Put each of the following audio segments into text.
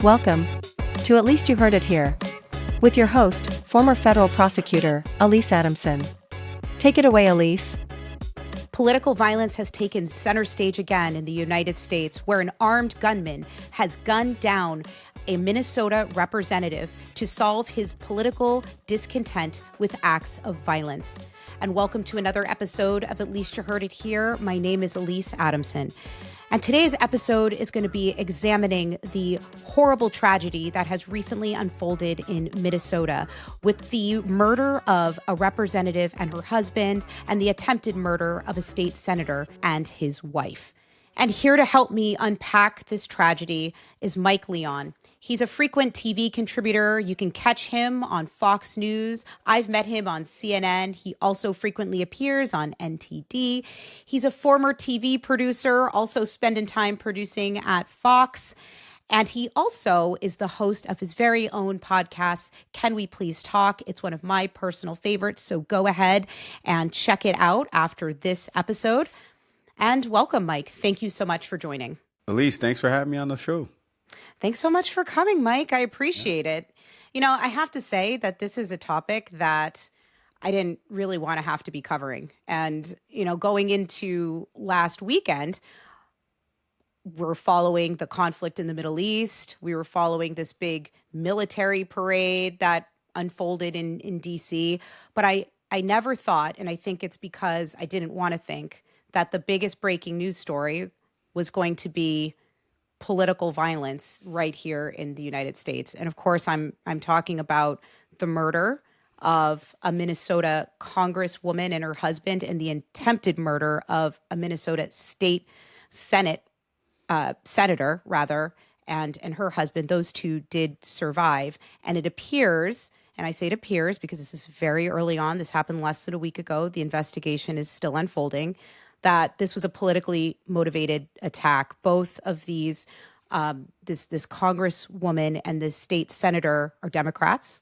Welcome to At Least You Heard It Here, with your host, former federal prosecutor, Alyse Adamson. Take it away, Alyse. Political violence has taken center stage again in the United States, where an armed gunman has gunned down a Minnesota representative to solve his political discontent with acts of violence. And welcome to another episode of At Least You Heard It Here. My name is Alyse Adamson. And today's episode is going to be examining the horrible tragedy that has recently unfolded in Minnesota with the murder of a representative and her husband and the attempted murder of a state senator and his wife. And here to help me unpack this tragedy is Mike Leon. He's a frequent TV contributor. You can catch him on Fox News. I've met him on CNN. He also frequently appears on NTD. He's a former TV producer, also spending time producing at Fox. And he also is the host of his very own podcast, Can We Please Talk? It's one of my personal favorites, so go ahead and check it out after this episode. And welcome, Mike. Thank you so much for joining. Alyse, thanks for having me on the show. Thanks so much for coming, Mike. I appreciate it. You know, I have to say that this is a topic that I didn't really want to have to be covering. And, you know, going into last weekend, we're following the conflict in the Middle East. We were following this big military parade that unfolded in D.C. But I never thought, and I think it's because I didn't want to think, that the biggest breaking news story was going to be political violence right here in the United States. And of course, I'm talking about the murder of a Minnesota congresswoman and her husband, and the attempted murder of a Minnesota state senator, and her husband. Those two did survive. And it appears, and I say it appears because this is very early on, this happened less than a week ago, the investigation is still unfolding, that this was a politically motivated attack. Both of these, this congresswoman and this state senator are Democrats.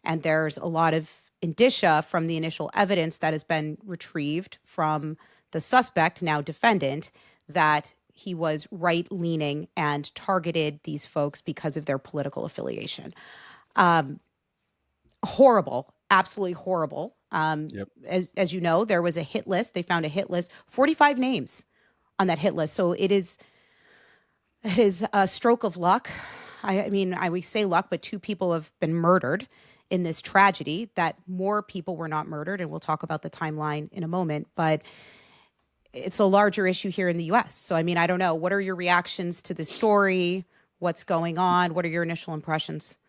And there's a lot of indicia from the initial evidence that has been retrieved from the suspect, now defendant, that he was right-leaning and targeted these folks because of their political affiliation. Horrible, absolutely horrible. Yep. As you know, there was a hit list. They found a hit list, 45 names on that hit list. So it is a stroke of luck. I mean, I would say luck, but two people have been murdered in this tragedy, that more people were not murdered. And we'll talk about the timeline in a moment, but it's a larger issue here in the U.S. So, I mean, I don't know. What are your reactions to the story? What's going on? What are your initial impressions?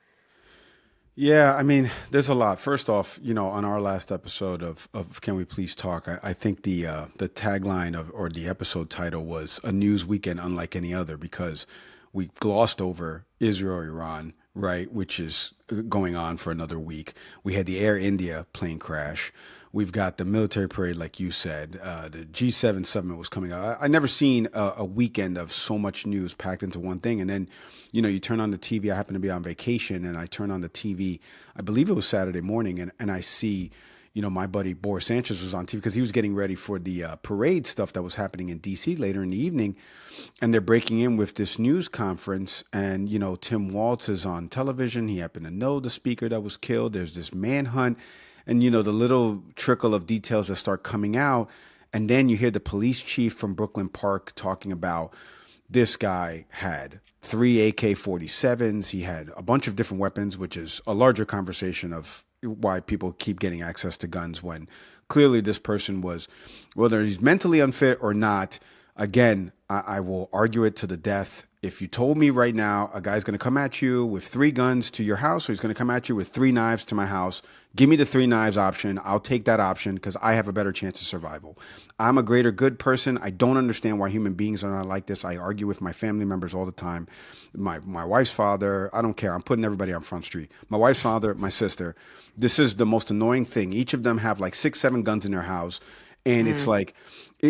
Yeah, I mean, there's a lot. First off, you know, on our last episode of Can We Please Talk, I think the tagline or the episode title was A News Weekend Unlike Any Other, because we glossed over Israel-Iran, right, which is going on for another week. We had the Air India plane crash. We've got the military parade, like you said. The G7 summit was coming out. I never seen a weekend of so much news packed into one thing. And then, you know, you turn on the TV. I happen to be on vacation, and I turn on the TV. I believe it was Saturday morning, and I see, you know, my buddy Boris Sanchez was on TV because he was getting ready for the parade stuff that was happening in D.C. later in the evening. And they're breaking in with this news conference, and, you know, Tim Walz is on television. He happened to know the speaker that was killed. There's this manhunt. And, you know, the little trickle of details that start coming out. And then you hear the police chief from Brooklyn Park talking about this guy had 3 AK-47s. He had a bunch of different weapons, which is a larger conversation of why people keep getting access to guns when clearly this person was, whether he's mentally unfit or not. Again, I will argue it to the death. If you told me right now a guy's going to come at you with 3 guns to your house, or he's going to come at you with 3 knives to my house, give me the 3 knives option. I'll take that option because I have a better chance of survival. I'm a greater good person. I don't understand why human beings are not like this. I argue with my family members all the time. My wife's father, I don't care. I'm putting everybody on Front Street. My wife's father, my sister. This is the most annoying thing. Each of them have like 6, 7 guns in their house. And it's like,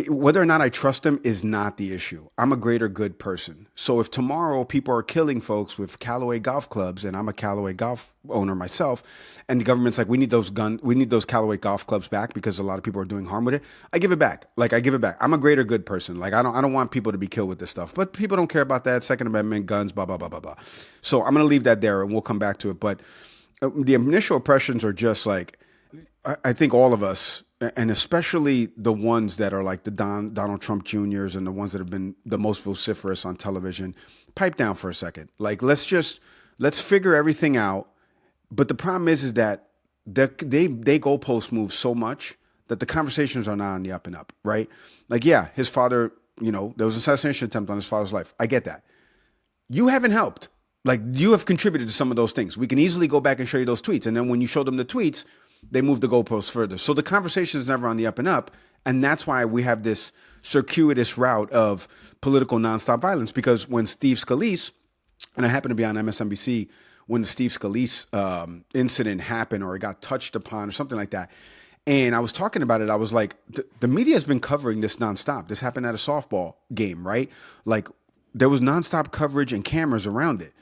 whether or not I trust them is not the issue. I'm a greater good person. So if tomorrow people are killing folks with Callaway golf clubs, and I'm a Callaway golf owner myself, and the government's like, we need those Callaway golf clubs back because a lot of people are doing harm with it, I give it back. Like, I give it back. I'm a greater good person. Like, I don't want people to be killed with this stuff. But people don't care about that. Second Amendment, guns, blah, blah, blah, blah, blah. So I'm going to leave that there, and we'll come back to it. But the initial impressions are just like, I think all of us, and especially the ones that are like the Donald Trump Juniors and the ones that have been the most vociferous on television, pipe down for a second. Like, let's figure everything out. But the problem is that they goalpost move so much that the conversations are not on the up and up, right? Like, yeah, his father, there was an assassination attempt on his father's life. I get that. You haven't helped. Like, you have contributed to some of those things. We can easily go back and show you those tweets. And then when you show them the tweets, they move the goalposts further. So the conversation is never on the up and up. And that's why we have this circuitous route of political nonstop violence. Because when Steve Scalise, and I happen to be on MSNBC when the Steve Scalise incident happened, or it got touched upon or something like that, and I was talking about it, I was like, the media has been covering this nonstop. This happened at a softball game, right? Like, there was nonstop coverage and cameras around it.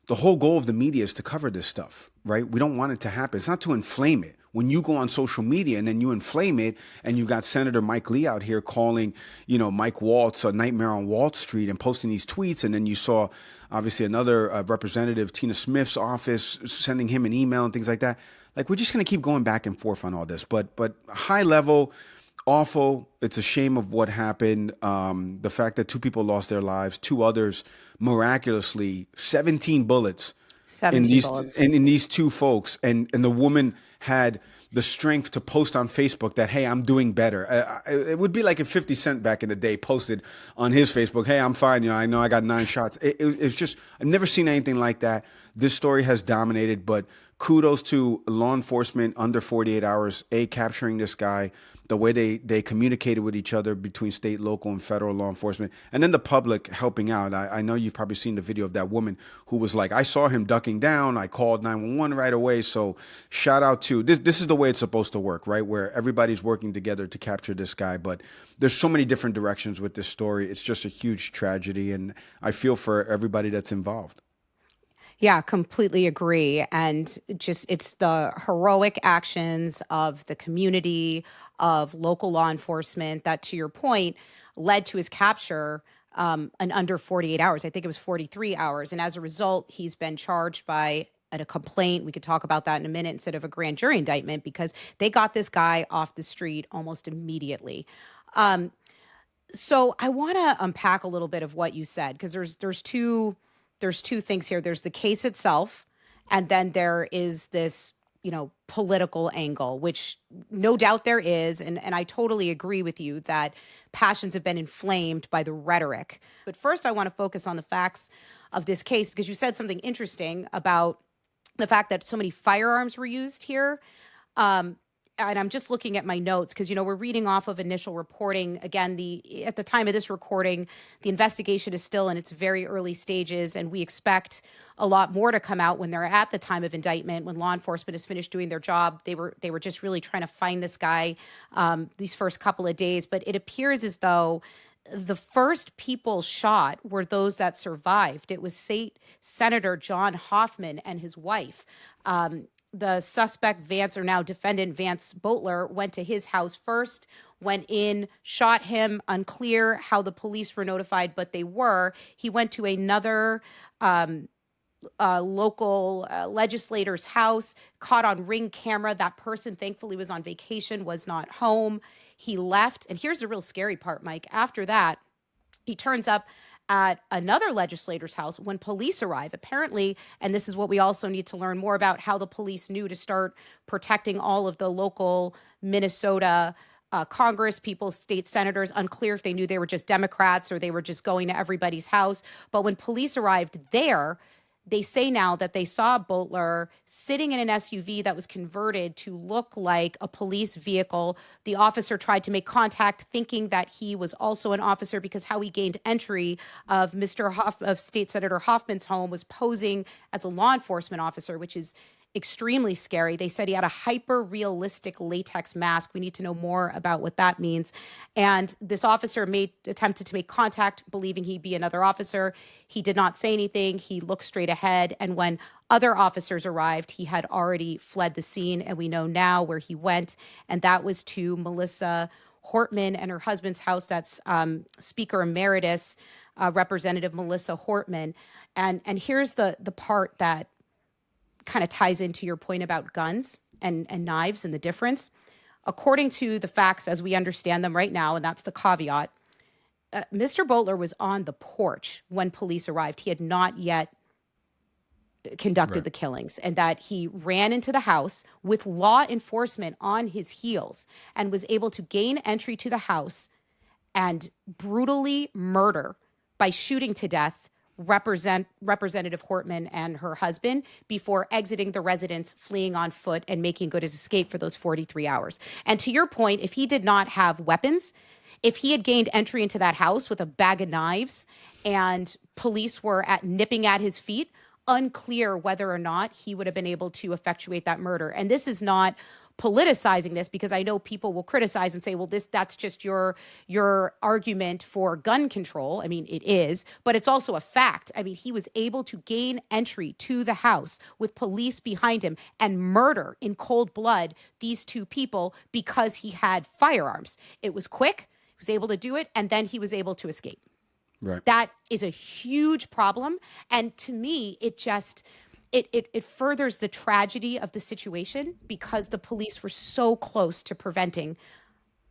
The whole goal of the media is to cover this stuff, right? We don't want it to happen. It's not to inflame it. When you go on social media and then you inflame it, and you've got Senator Mike Lee out here calling, Mike Waltz a nightmare on Wall Street and posting these tweets. And then you saw, obviously, another representative, Tina Smith's office, sending him an email and things like that. Like, we're just going to keep going back and forth on all this. But high level, awful. It's a shame of what happened. The fact that 2 people lost their lives, 2 others miraculously, 17 bullets. 17 bullets. In these 2 folks. And the woman had the strength to post on Facebook that, hey, I'm doing better. It would be like if 50 Cent back in the day posted on his Facebook, hey, I'm fine. I know I got 9 shots. It's just, I've never seen anything like that. This story has dominated, but kudos to law enforcement under 48 hours, capturing this guy, the way they communicated with each other between state, local, and federal law enforcement, and then the public helping out. I know you've probably seen the video of that woman who was like, I saw him ducking down. I called 911 right away. So shout out to this. This is the way it's supposed to work, right? Where everybody's working together to capture this guy. But there's so many different directions with this story. It's just a huge tragedy. And I feel for everybody that's involved. Yeah, completely agree. And it's the heroic actions of the community, of local law enforcement that, to your point, led to his capture in under 48 hours. I think it was 43 hours. And as a result, he's been charged by a complaint. We could talk about that in a minute, instead of a grand jury indictment, because they got this guy off the street almost immediately. So I want to unpack a little bit of what you said, because there's two things here. There's the case itself, and then there is this, political angle, which no doubt there is. And I totally agree with you that passions have been inflamed by the rhetoric. But first, I want to focus on the facts of this case, because you said something interesting about the fact that so many firearms were used here. And I'm just looking at my notes because, we're reading off of initial reporting. Again, at the time of this recording, the investigation is still in its very early stages, and we expect a lot more to come out when they're at the time of indictment, when law enforcement has finished doing their job. They were just really trying to find this guy these first couple of days. But it appears as though the first people shot were those that survived. It was State Senator John Hoffman and his wife. The suspect, now defendant Vance Boelter, went to his house first, went in, shot him. Unclear how the police were notified, but they were. He went to another local legislator's house, caught on Ring camera. That person, thankfully, was on vacation, was not home. He left. And here's the real scary part, Mike. After that, he turns up at another legislator's house when police arrive. Apparently, and this is what we also need to learn more about, how the police knew to start protecting all of the local Minnesota Congress people, state senators. Unclear if they knew they were just Democrats or they were just going to everybody's house. But when police arrived there, they say now that they saw Boelter sitting in an SUV that was converted to look like a police vehicle. The officer tried to make contact, thinking that he was also an officer, because how he gained entry of State Senator Hoffman's home was posing as a law enforcement officer, which is extremely scary. They said he had a hyper-realistic latex mask. We need to know more about what that means. And this officer attempted to make contact, believing he'd be another officer. He did not say anything. He looked straight ahead. And when other officers arrived, he had already fled the scene. And we know now where he went. And that was to Melissa Hortman and her husband's house. That's Speaker Emeritus, Representative Melissa Hortman. And here's the part that kind of ties into your point about guns and knives and the difference. According to the facts as we understand them right now, and that's the caveat, Mr. Boelter was on the porch when police arrived. He had not yet conducted the killings, and that he ran into the house with law enforcement on his heels and was able to gain entry to the house and brutally murder by shooting to death Representative Hortman and her husband before exiting the residence, fleeing on foot, and making good his escape for those 43 hours. And to your point, if he did not have weapons, if he had gained entry into that house with a bag of knives and police were nipping at his feet, unclear whether or not he would have been able to effectuate that murder. And this is not politicizing this, because I know people will criticize and say, well, that's just your argument for gun control. I mean, it is, but it's also a fact. I mean, he was able to gain entry to the house with police behind him and murder in cold blood these two people because he had firearms. It was quick. He was able to do it, and then he was able to escape. Right. That is a huge problem. And to me, it furthers the tragedy of the situation because the police were so close to preventing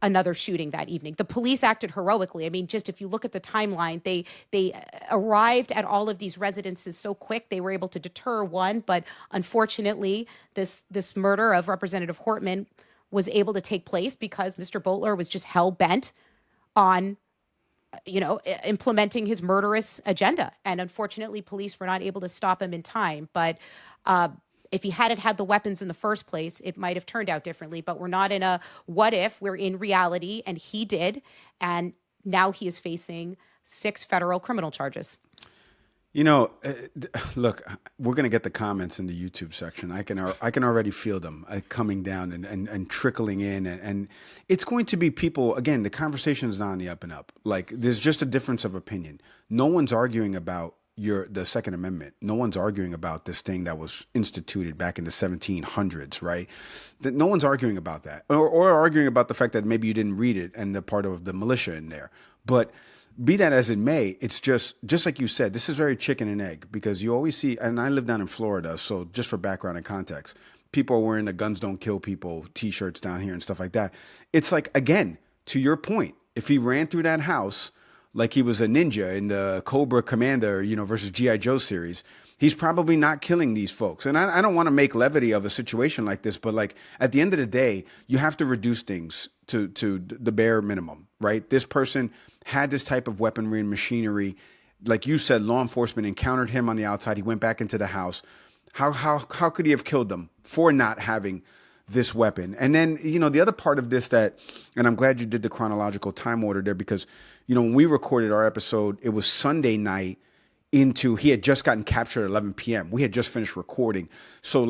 another shooting that evening. The police acted heroically. I mean, just if you look at the timeline, they arrived at all of these residences so quick, they were able to deter one. But unfortunately, this murder of Representative Hortman was able to take place because Mr. Boelter was just hell-bent on implementing his murderous agenda. And unfortunately, police were not able to stop him in time. But if he hadn't had the weapons in the first place, it might have turned out differently. But we're not in a what if, we're in reality. And he did. And now he is facing 6 federal criminal charges. Look, we're going to get the comments in the YouTube section. I can already feel them coming down and trickling in. And it's going to be people, again, the conversation is not on the up and up. Like, there's just a difference of opinion. No one's arguing about the Second Amendment. No one's arguing about this thing that was instituted back in the 1700s, right? No one's arguing about that or arguing about the fact that maybe you didn't read it and the part of the militia in there. But be that as it may, it's just like you said, this is very chicken and egg, because you always see, and I live down in Florida, so just for background and context, people are wearing the guns don't kill people t-shirts down here and stuff like that. It's like, again, to your point, if he ran through that house like he was a ninja in the Cobra Commander, versus G.I. Joe series, he's probably not killing these folks. And I don't want to make levity of a situation like this, but like at the end of the day, you have to reduce things to the bare minimum, right? This person had this type of weaponry and machinery. Like you said, law enforcement encountered him on the outside. He went back into the house. How could he have killed them for not having this weapon? And then, the other part of this and I'm glad you did the chronological time order there, because, when we recorded our episode, it was Sunday night he had just gotten captured at 11 p.m. We had just finished recording. So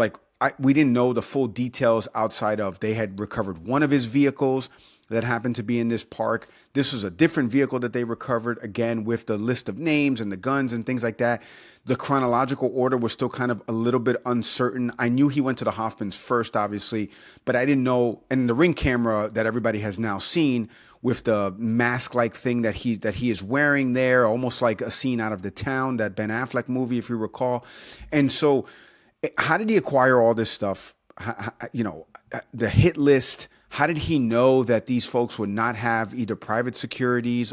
we didn't know the full details outside of they had recovered one of his vehicles that happened to be in this park. This was a different vehicle that they recovered, again, with the list of names and the guns and things like that. The chronological order was still kind of a little bit uncertain. I knew he went to the Hoffmans first, obviously, but I didn't know. And the Ring camera that everybody has now seen with the mask-like thing that he is wearing there, almost like a scene out of The Town, that Ben Affleck movie, if you recall. And so how did he acquire all this stuff? The hit list. How did he know that these folks would not have either private securities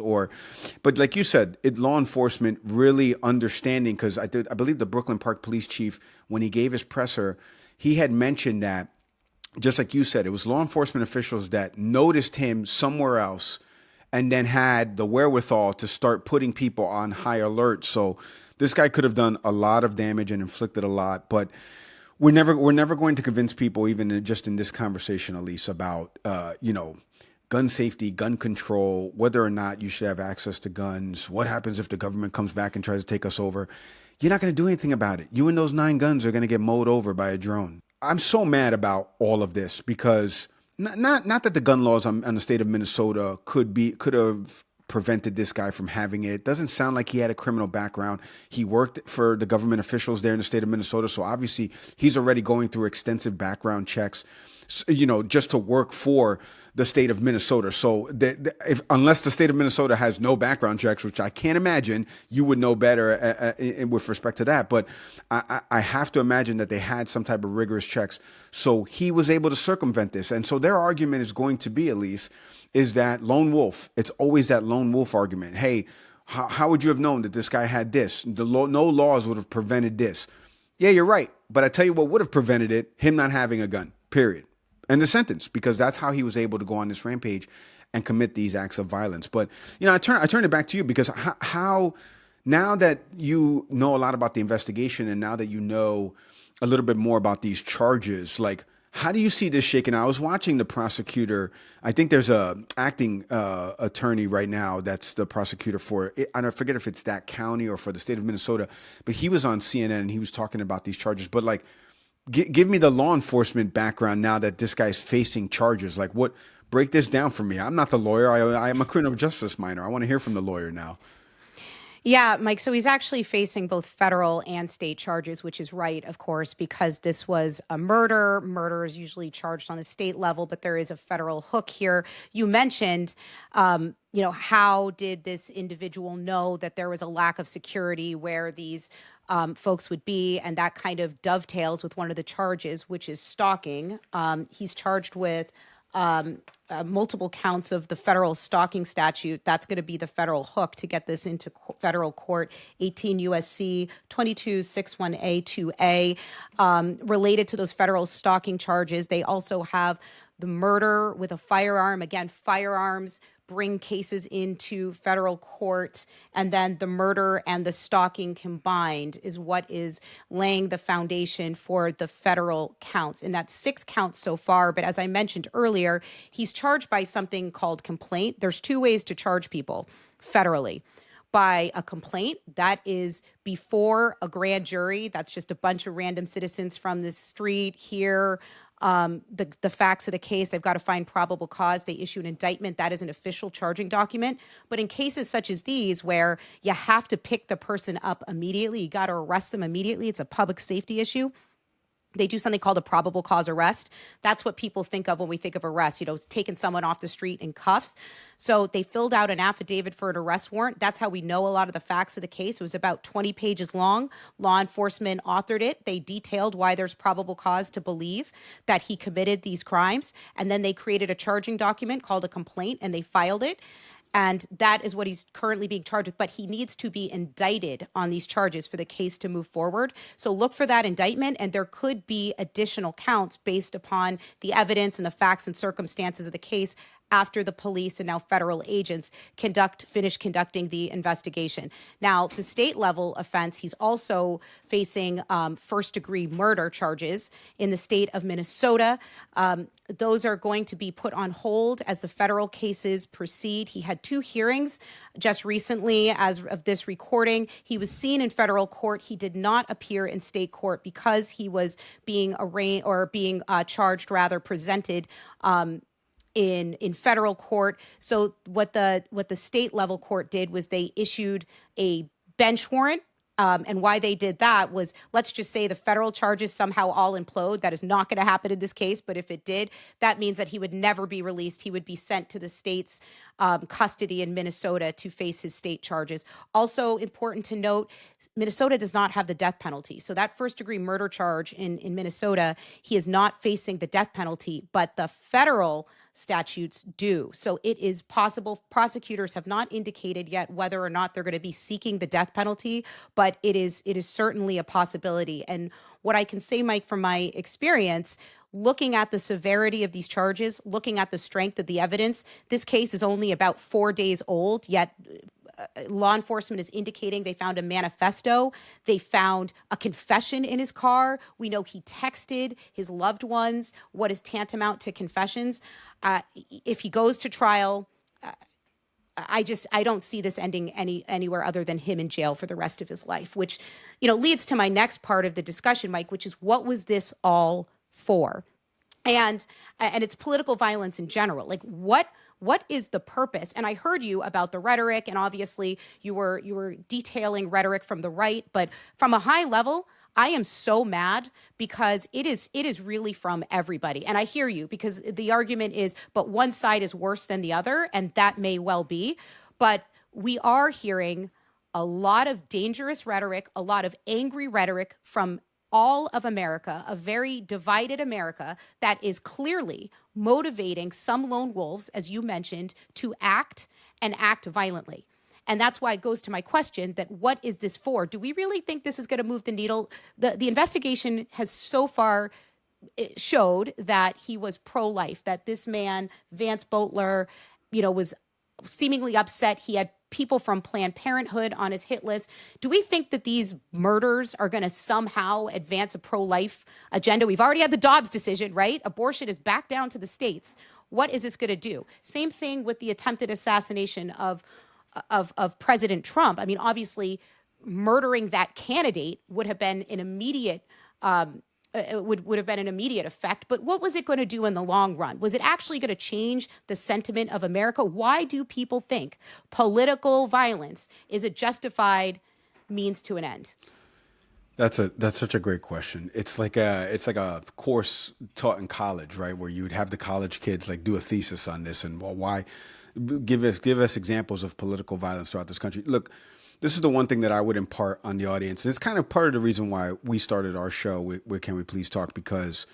but like you said, law enforcement really understanding, because I believe the Brooklyn Park Police Chief, when he gave his presser, he had mentioned that, just like you said, it was law enforcement officials that noticed him somewhere else and then had the wherewithal to start putting people on high alert. So this guy could have done a lot of damage and inflicted a lot, but we're never going to convince people, even just in this conversation, Alyse, about gun safety, gun control, whether or not you should have access to guns. What happens if the government comes back and tries to take us over? You're not going to do anything about it. You and those 9 guns are going to get mowed over by a drone. I'm so mad about all of this because not that the gun laws on the state of Minnesota could have prevented this guy from having it. Doesn't sound like he had a criminal background. He worked for the government officials there in the state of Minnesota, so obviously he's already going through extensive background checks, just to work for the state of Minnesota. So unless the state of Minnesota has no background checks, which I can't imagine, you would know better with respect to that. But I have to imagine that they had some type of rigorous checks. So he was able to circumvent this. And so their argument is going to be, Alyse, is that lone wolf. It's always that lone wolf argument. Hey, how would you have known that this guy had this? No laws would have prevented this. Yeah, you're right. But I tell you what would have prevented it, him not having a gun, period. And the sentence, because that's how he was able to go on this rampage and commit these acts of violence. But, I turn it back to you because how now that you know a lot about the investigation and now that you know a little bit more about these charges, like, how do you see this shaking out? I was watching the prosecutor. I think there's a acting attorney right now that's the prosecutor for it. I forget if it's that county or for the state of Minnesota, but he was on CNN and he was talking about these charges. But like, give me the law enforcement background now that this guy's facing charges. Like, break this down for me. I'm not the lawyer. I'm a criminal justice minor. I want to hear from the lawyer now. Yeah, Mike. So he's actually facing both federal and state charges, which is right, of course, because this was a murder. Murder is usually charged on a state level, but there is a federal hook here. You mentioned, how did this individual know that there was a lack of security where these folks would be? And that kind of dovetails with one of the charges, which is stalking. He's charged with multiple counts of the federal stalking statute. That's going to be the federal hook to get this into federal court. 18 USC 22661A2A. Related to those federal stalking charges, they also have the murder with a firearm. Again, firearms bring cases into federal court, and then the murder and the stalking combined is what is laying the foundation for the federal counts. And that's 6 counts so far. But as I mentioned earlier, he's charged by something called complaint. There's 2 ways to charge people federally. By a complaint, that is before a grand jury. That's just a bunch of random citizens from the street here. The facts of the case, they've got to find probable cause. They issue an indictment. That is an official charging document. But in cases such as these, where you have to pick the person up immediately, you got to arrest them immediately, it's a public safety issue. They do something called a probable cause arrest. That's what people think of when we think of arrest, taking someone off the street in cuffs. So they filled out an affidavit for an arrest warrant. That's how we know a lot of the facts of the case. It was about 20 pages long. Law enforcement authored it. They detailed why there's probable cause to believe that he committed these crimes. And then they created a charging document called a complaint, and they filed it. And that is what he's currently being charged with. But he needs to be indicted on these charges for the case to move forward. So look for that indictment, and there could be additional counts based upon the evidence and the facts and circumstances of the case after the police and now federal agents finish conducting the investigation. Now, the state level offense, he's also facing first-degree murder charges in the state of Minnesota. Those are going to be put on hold as the federal cases proceed. He had 2 hearings just recently as of this recording. He was seen in federal court. He did not appear in state court because he was being charged, presented in federal court. So what the state level court did was they issued a bench warrant. And why they did that was, let's just say the federal charges somehow all implode. That is not going to happen in this case. But if it did, that means that he would never be released. He would be sent to the state's custody in Minnesota to face his state charges. Also important to note, Minnesota does not have the death penalty. So that first-degree murder charge in Minnesota, he is not facing the death penalty, but the federal statutes do. So it is possible. Prosecutors have not indicated yet whether or not they're going to be seeking the death penalty, but it is certainly a possibility. And what I can say, Mike, from my experience, looking at the severity of these charges, looking at the strength of the evidence, this case is only about 4 days old, yet law enforcement is indicating they found a manifesto. They found a confession in his car. We know he texted his loved ones what is tantamount to confessions. If he goes to trial, I don't see this ending anywhere other than him in jail for the rest of his life, which, leads to my next part of the discussion, Mike, which is, what was this all for? And it's political violence in general. Like what is the purpose? And I heard you about the rhetoric, and obviously you were detailing rhetoric from the right, but from a high level, I am so mad because it is really from everybody. And I hear you, because the argument is, but one side is worse than the other, and that may well be. But we are hearing a lot of dangerous rhetoric, a lot of angry rhetoric from all of America, a very divided America that is clearly motivating some lone wolves, as you mentioned, to act and act violently. And that's why it goes to my question that what is this for? Do we really think this is going to move the needle? The investigation has so far showed that he was pro-life, that this man, Vance Boelter, was seemingly upset. He had people from Planned Parenthood on his hit list. Do we think that these murders are going to somehow advance a pro-life agenda? We've already had the Dobbs decision, right? Abortion is back down to the states. What is this going to do? Same thing with the attempted assassination of President Trump. I mean, obviously, murdering that candidate would have been an immediate would have been an immediate effect. But what was it going to do in the long run? Was it actually going to change the sentiment of America? Why do people think political violence is a justified means to an end? That's such a great question. It's like a course taught in college, right? Where you would have the college kids like do a thesis on this, and well, why give us examples of political violence throughout this country. Look, this is the one thing that I would impart on the audience. And it's kind of part of the reason why we started our show with Can We Please Talk, because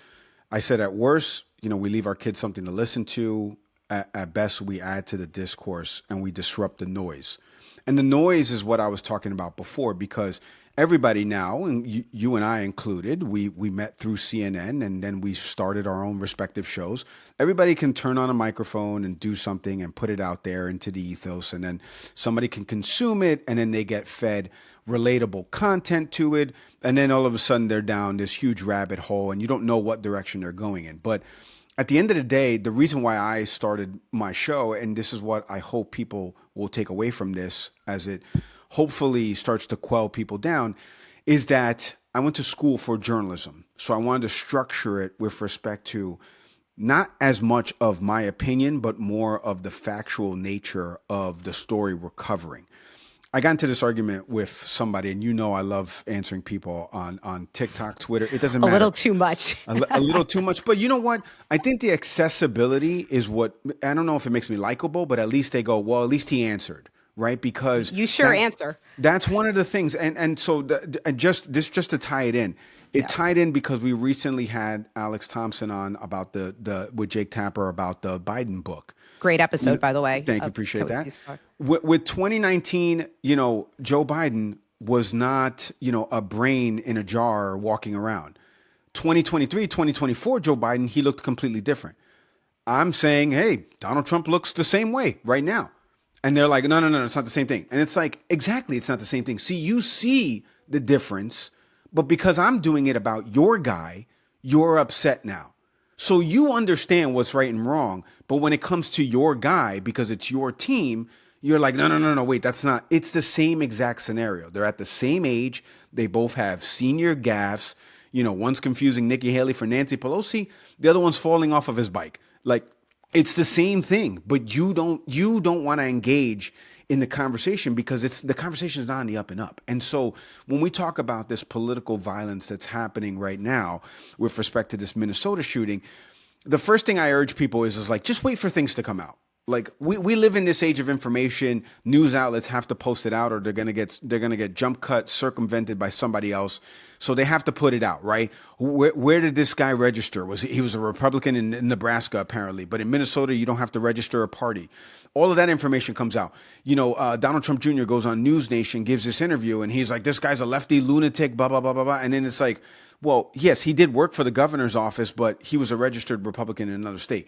I said at worst, we leave our kids something to listen to. At best, we add to the discourse and we disrupt the noise. And the noise is what I was talking about before, because everybody now, and you and I included, we met through CNN, and then we started our own respective shows. Everybody can turn on a microphone and do something and put it out there into the ethos, and then somebody can consume it, and then they get fed relatable content to it, and then all of a sudden they're down this huge rabbit hole, and you don't know what direction they're going in. But at the end of the day, the reason why I started my show, and this is what I hope people will take away from this as it hopefully starts to quell people down, is that I went to school for journalism. So I wanted to structure it with respect to not as much of my opinion, but more of the factual nature of the story we're covering. I got into this argument with somebody, and I love answering people on TikTok, Twitter. It doesn't matter. A little too much. a little too much. But you know what? I think the accessibility is what, I don't know if it makes me likable, but at least they go, well, at least he answered, right? Because you sure answer. That's one of the things. And so just to tie it in, tied in because we recently had Alex Thompson on about with Jake Tapper about the Biden book. Great episode, by the way. Thank you. Appreciate that. With 2019, Joe Biden was not, a brain in a jar walking around. 2023, 2024, Joe Biden, he looked completely different. I'm saying, hey, Donald Trump looks the same way right now. And they're like, no, it's not the same thing. And it's like, exactly, it's not the same thing. See, you see the difference, but because I'm doing it about your guy, you're upset now. So you understand what's right and wrong, but when it comes to your guy, because it's your team, you're like, no, wait, that's not. It's the same exact scenario. They're at the same age. They both have senior gaffes. One's confusing Nikki Haley for Nancy Pelosi. The other one's falling off of his bike. Like, it's the same thing, but you don't want to engage in the conversation because the conversation is not on the up and up. And so when we talk about this political violence that's happening right now with respect to this Minnesota shooting, the first thing I urge people is like, just wait for things to come out. Like we live in this age of information. News outlets have to post it out, or they're gonna get jump cut, circumvented by somebody else. So they have to put it out, right? Where did this guy register? He was a Republican in Nebraska apparently, but in Minnesota you don't have to register a party. All of that information comes out. Donald Trump Jr. goes on News Nation, gives this interview, and he's like, "This guy's a lefty lunatic," blah blah blah blah blah. And then it's like, well, yes, he did work for the governor's office, but he was a registered Republican in another state.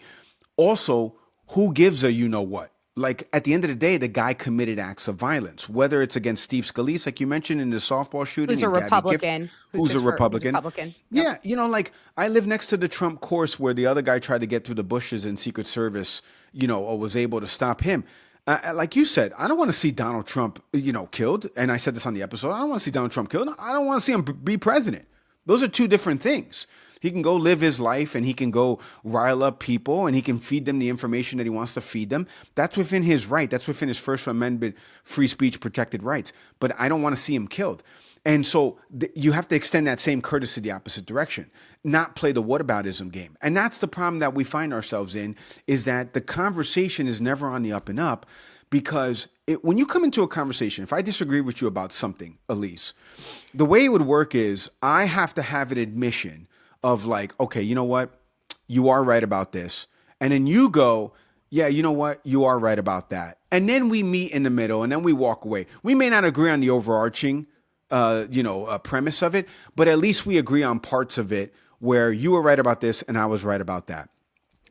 Also, who gives a what? Like, at the end of the day, the guy committed acts of violence, whether it's against Steve Scalise, like you mentioned in the softball shooting. Who's a Republican. Who's a Republican. Yep. Yeah, like, I live next to the Trump course where the other guy tried to get through the bushes and Secret Service, or was able to stop him. Like you said, I don't want to see Donald Trump, killed. And I said this on the episode. I don't want to see Donald Trump killed. I don't want to see him be president. Those are two different things. He can go live his life and he can go rile up people and he can feed them the information that he wants to feed them. That's within his right. That's within his First Amendment free speech protected rights. But I don't want to see him killed. And so you have to extend that same courtesy the opposite direction, not play the whataboutism game. And that's the problem that we find ourselves in, is that the conversation is never on the up and up, because when you come into a conversation, if I disagree with you about something, Alyse, the way it would work is I have to have an admission of like, okay, you know what? You are right about this. And then you go, yeah, you know what? You are right about that. And then we meet in the middle and then we walk away. We may not agree on the overarching premise of it, but at least we agree on parts of it where you were right about this and I was right about that.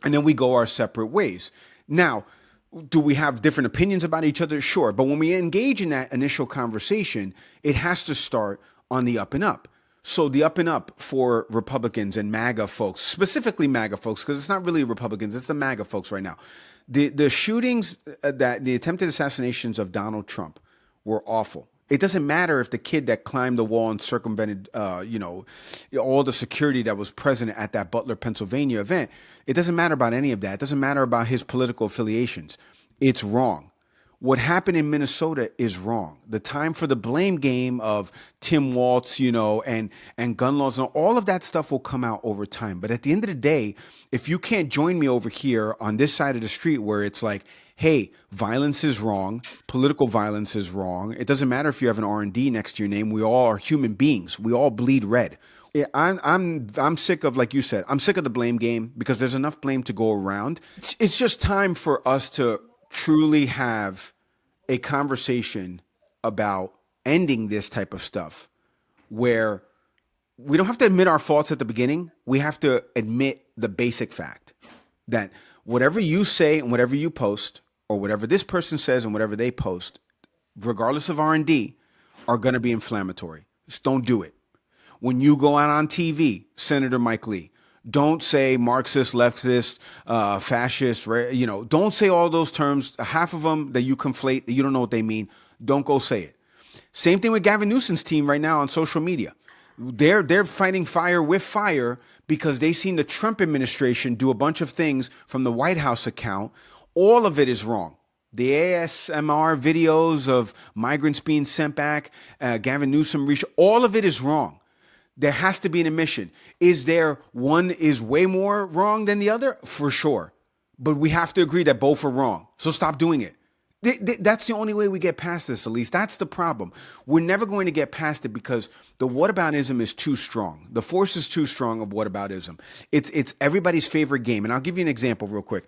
And then we go our separate ways. Now, do we have different opinions about each other? Sure. But when we engage in that initial conversation, it has to start on the up and up. So the up and up for Republicans and MAGA folks, specifically MAGA folks, because it's not really Republicans, it's the MAGA folks right now. The shootings, the attempted assassinations of Donald Trump were awful. It doesn't matter if the kid that climbed the wall and circumvented, all the security that was present at that Butler, Pennsylvania event. It doesn't matter about any of that. It doesn't matter about his political affiliations. It's wrong. What happened in Minnesota is wrong. The time for the blame game of Tim Walz, and gun laws and all of that stuff will come out over time. But at the end of the day, if you can't join me over here on this side of the street where it's like, hey, violence is wrong, political violence is wrong. It doesn't matter if you have an R&D next to your name. We all are human beings. We all bleed red. I'm sick of, like you said, I'm sick of the blame game because there's enough blame to go around. It's just time for us to truly have a conversation about ending this type of stuff where we don't have to admit our faults at the beginning. We have to admit the basic fact that whatever you say and whatever you post, or whatever this person says and whatever they post, regardless of R&D, are going to be inflammatory. Just don't do it. When you go out on TV, Senator Mike Lee, don't say Marxist, leftist, fascist, don't say all those terms. Half of them that you conflate, that you don't know what they mean. Don't go say it. Same thing with Gavin Newsom's team right now on social media. They're fighting fire with fire because they seen the Trump administration do a bunch of things from the White House account. All of it is wrong. The ASMR videos of migrants being sent back, Gavin Newsom, all of it is wrong. There has to be an admission. Is there one is way more wrong than the other? For sure. But we have to agree that both are wrong. So stop doing it. That's the only way we get past this, Alyse. That's the problem. We're never going to get past it because the whataboutism is too strong. The force is too strong of whataboutism. It's everybody's favorite game. And I'll give you an example real quick.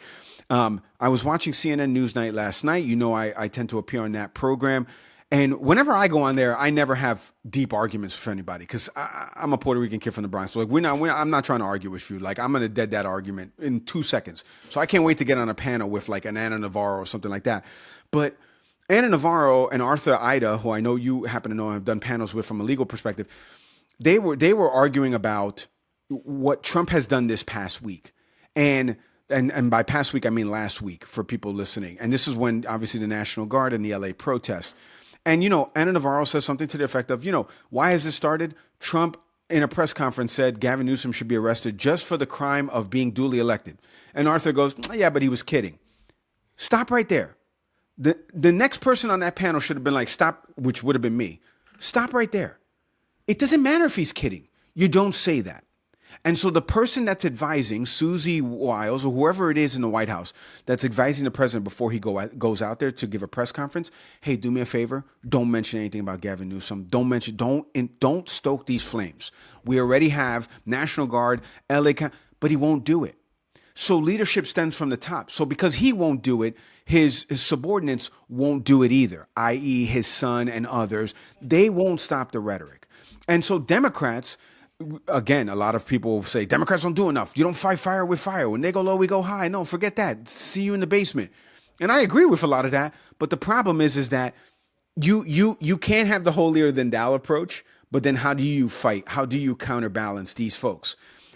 I was watching CNN Newsnight last night. I tend to appear on that program. And whenever I go on there, I never have deep arguments with anybody because I'm a Puerto Rican kid from the Bronx. So I'm not trying to argue with you. Like, I'm going to dead that argument in 2 seconds. So I can't wait to get on a panel with like an Ana Navarro or something like that. But Ana Navarro and Arthur Ida, who I know you happen to know and have done panels with from a legal perspective, they were arguing about what Trump has done this past week. And by past week, I mean last week for people listening. And this is when obviously the National Guard and the LA protests. And, Ana Navarro says something to the effect of, why has this started? Trump in a press conference said Gavin Newsom should be arrested just for the crime of being duly elected. And Arthur goes, yeah, but he was kidding. Stop right there. The next person on that panel should have been like, stop, which would have been me. Stop right there. It doesn't matter if he's kidding. You don't say that. And so the person that's advising, Susie Wiles or whoever it is in the White House, that's advising the president before he goes out there to give a press conference, hey, do me a favor. Don't mention anything about Gavin Newsom. Don't stoke these flames. We already have National Guard, LA, but he won't do it. So leadership stems from the top. So because he won't do it, his subordinates won't do it either, i.e. his son and others. They won't stop the rhetoric. And so Democrats, again, a lot of people say, Democrats don't do enough. You don't fight fire with fire. When they go low, we go high. No, forget that. See you in the basement. And I agree with a lot of that. But the problem is that you can't have the holier than thou approach. But then how do you fight? How do you counterbalance these folks?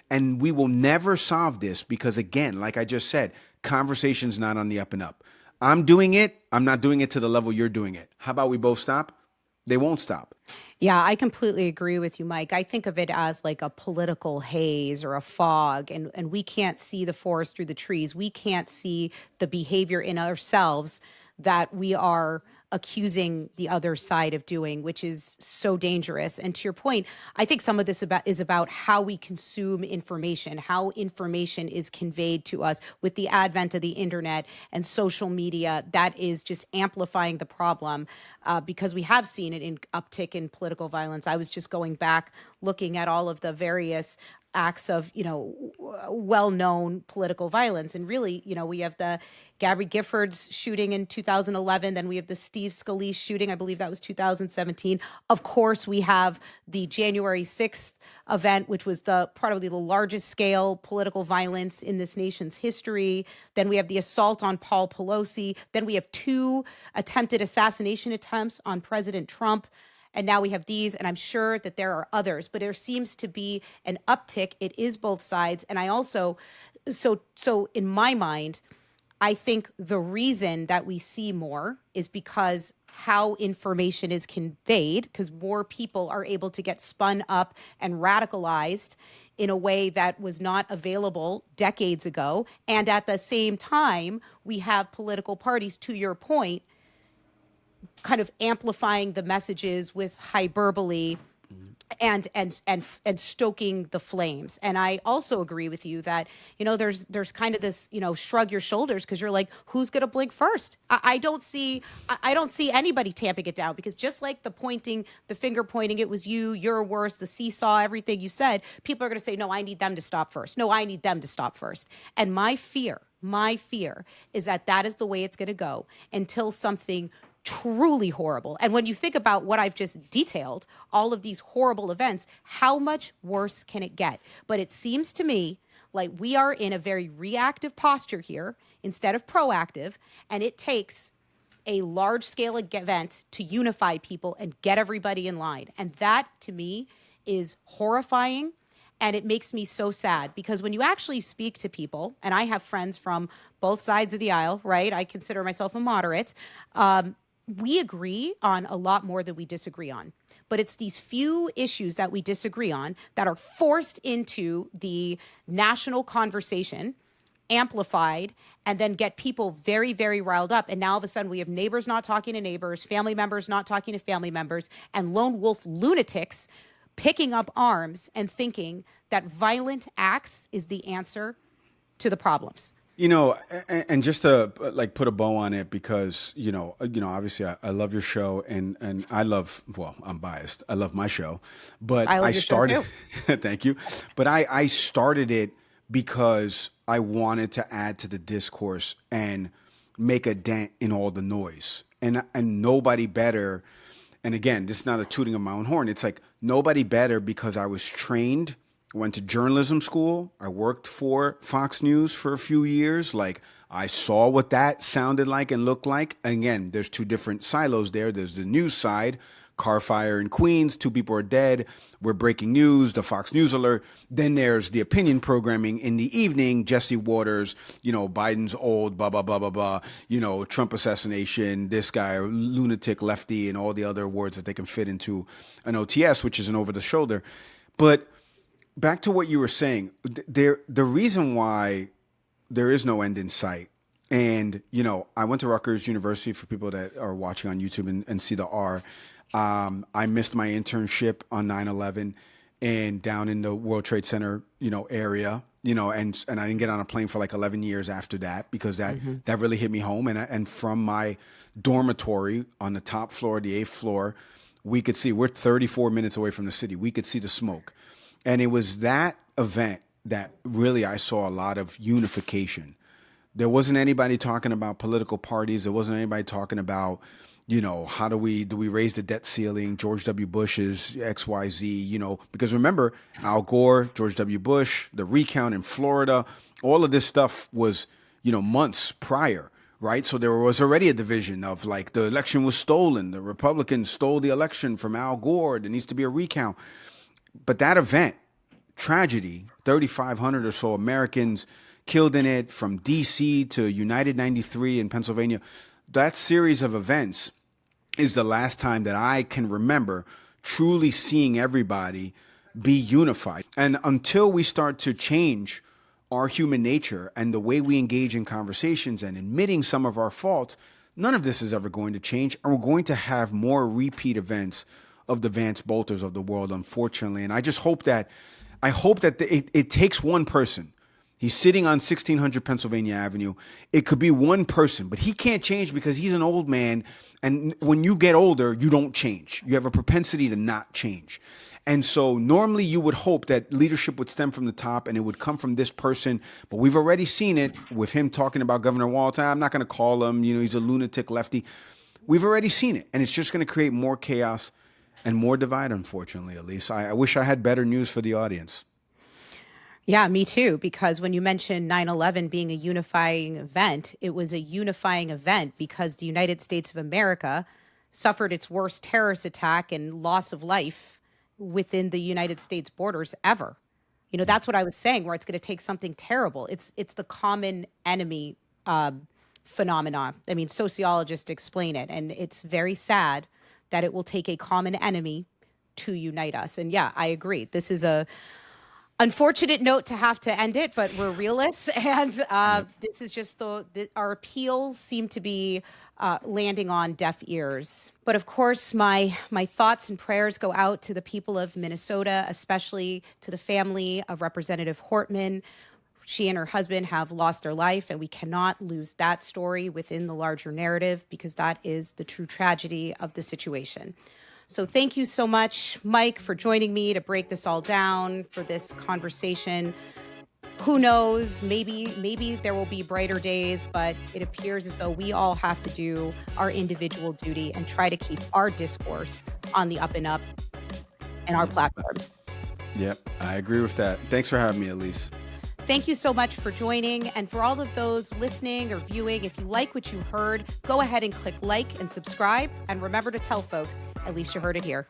And we will never solve this because, again, like I just said, conversation's not on the up and up. I'm doing it. I'm not doing it to the level you're doing it. How about we both stop? They won't stop. Yeah, I completely agree with you, Mike. I think of it as like a political haze or a fog, and we can't see the forest through the trees. We can't see the behavior in ourselves that we are accusing the other side of doing, which is so dangerous. And to your point, I think some of this is about how we consume information, how information is conveyed to us with the advent of the internet and social media. That is just amplifying the problem, because we have seen it in uptick in political violence. I was just going back looking at all of the various acts of, well-known political violence. And really, we have the Gabby Giffords shooting in 2011. Then we have the Steve Scalise shooting. I believe that was 2017. Of course, we have the January 6th event, which was probably the largest scale political violence in this nation's history. Then we have the assault on Paul Pelosi. Then we have 2 attempted assassination attempts on President Trump. And now we have these, and I'm sure that there are others, but there seems to be an uptick. It is both sides. And I also, so in my mind, I think the reason that we see more is because how information is conveyed, because more people are able to get spun up and radicalized in a way that was not available decades ago. And at the same time, we have political parties, to your point, kind of amplifying the messages with hyperbole and stoking the flames. And I also agree with you that, there's kind of this, shrug your shoulders, because you're like, who's going to blink first? I don't see anybody tamping it down, because just like the finger pointing, it was you're worse, the seesaw, everything you said, people are going to say, no, I need them to stop first. No, I need them to stop first. And my fear is that is the way it's going to go until something truly horrible. And when you think about what I've just detailed, all of these horrible events, how much worse can it get? But it seems to me like we are in a very reactive posture here instead of proactive, and it takes a large-scale event to unify people and get everybody in line. And that, to me, is horrifying. And it makes me so sad, because when you actually speak to people, and I have friends from both sides of the aisle, right? I consider myself a moderate. We agree on a lot more than we disagree on. But it's these few issues that we disagree on that are forced into the national conversation, amplified, and then get people very, very riled up. And now all of a sudden we have neighbors not talking to neighbors, family members not talking to family members, and lone wolf lunatics picking up arms and thinking that violent acts is the answer to the problems. And just to put a bow on it, because, obviously I love your show, and I love, well, I'm biased. I love my show, but I love your started, show too. thank you. But I started it because I wanted to add to the discourse and make a dent in all the noise, and nobody better. And again, this is not a tooting of my own horn. It's like nobody better, because I was trained, went to journalism school. I worked for Fox News for a few years. Like, I saw what that sounded like and looked like. And again, there's 2 different silos there. There's the news side, car fire in Queens, 2 people are dead, we're breaking news, the Fox News alert. Then there's the opinion programming in the evening, Jesse Waters, Biden's old, blah, blah, blah, blah, blah, Trump assassination, this guy, lunatic, lefty, and all the other words that they can fit into an OTS, which is an over the shoulder. But back to what you were saying, the reason why there is no end in sight, and, I went to Rutgers University, for people that are watching on YouTube and see the R. I missed my internship on 9/11 and down in the World Trade Center, area, and I didn't get on a plane for like 11 years after that, because that really hit me home. And from my dormitory on the top floor, the 8th floor, we could see, we're 34 minutes away from the city. We could see the smoke. And it was that event that really I saw a lot of unification. There wasn't anybody talking about political parties. There wasn't anybody talking about, how do we raise the debt ceiling? George W. Bush's XYZ, because remember, Al Gore, George W. Bush, the recount in Florida, all of this stuff was, months prior, right? So there was already a division of like, the election was stolen. The Republicans stole the election from Al Gore. There needs to be a recount. But that event, tragedy, 3,500 or so Americans killed in it, from D.C. to United 93 in Pennsylvania. That series of events is the last time that I can remember truly seeing everybody be unified. And until we start to change our human nature and the way we engage in conversations and admitting some of our faults, none of this is ever going to change. And we're going to have more repeat events of the Vance Boelters of the world, unfortunately. And I just hope that, it takes one person. He's sitting on 1600 Pennsylvania Avenue. It could be one person, but he can't change because he's an old man. And when you get older, you don't change. You have a propensity to not change. And so normally you would hope that leadership would stem from the top and it would come from this person. But we've already seen it with him talking about Governor Walton. I'm not going to call him, he's a lunatic lefty. We've already seen it. And it's just going to create more chaos and more divide, unfortunately, Alyse. I wish I had better news for the audience. Yeah, me too, because when you mentioned 9/11 being a unifying event, it was a unifying event because the United States of America suffered its worst terrorist attack and loss of life within the United States borders ever. That's what I was saying, where it's going to take something terrible. It's the common enemy phenomenon. I mean, sociologists explain it, and it's very sad that it will take a common enemy to unite us. And yeah, I agree. This is a unfortunate note to have to end it, but we're realists, and this is just our appeals seem to be landing on deaf ears. But of course, my thoughts and prayers go out to the people of Minnesota, especially to the family of Representative Hortman. She and her husband have lost their life, and we cannot lose that story within the larger narrative because that is the true tragedy of the situation. So thank you so much, Mike, for joining me to break this all down for this conversation. Who knows, maybe there will be brighter days, but it appears as though we all have to do our individual duty and try to keep our discourse on the up and up in our platforms. Yep, I agree with that. Thanks for having me, Alyse. Thank you so much for joining. And for all of those listening or viewing, if you like what you heard, go ahead and click like and subscribe. And remember to tell folks, at least you heard it here.